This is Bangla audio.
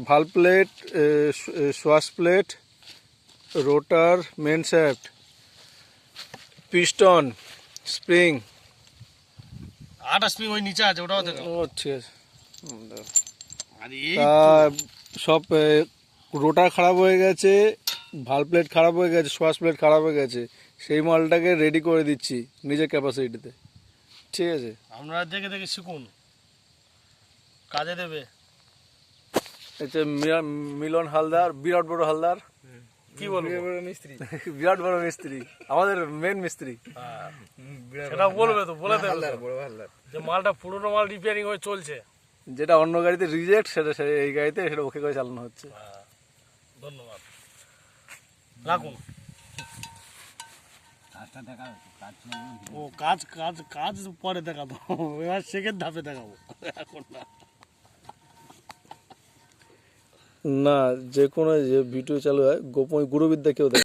ভাল plate, swash plate, rotor, main shaft, piston, spring. 8টা স্প্রিং ওই নিচে আছে, ওটাও দেখো। ও ঠিক আছে। আর এই তা সব রোটার খারাপ হয়ে গেছে, ভাল প্লেট খারাপ হয়ে গেছে, সোয়াশ প্লেট খারাপ হয়ে গেছে, সেই মালটাকে রেডি করে দিচ্ছি নিজের ক্যাপাসিটিতে। ঠিক আছে, আপনারা দেখে দেখে শিখুন, কাজে দেবে। এটা মিলন হালদার, বিরাট বড় হালদার, কি বলবো, মিস্ত্রি। বিরাট বড় মিস্ত্রি, আমাদের মেন মিস্ত্রি। সেটা বলবে তো, বলে দেবে তো, বড় হালদার। যে মালটা পুরোনো মাল রিপেয়ারিং হয়ে চলছে। যেটা অন্য গাড়িতে রিজেক্ট, সেটা এই গাড়িতে সেটা ওকে করে চালানো হচ্ছে। ধন্যবাদ, রাখুন। ও কাজ কাজ কাজ পরে দেখাবো, এবার সেকেন্ড ধাপে দেখাবো, এখন না। না, যে কোনো যে ভিডিও চালু হয় গোপন গুরুবিদ্যা কেউ দেখে।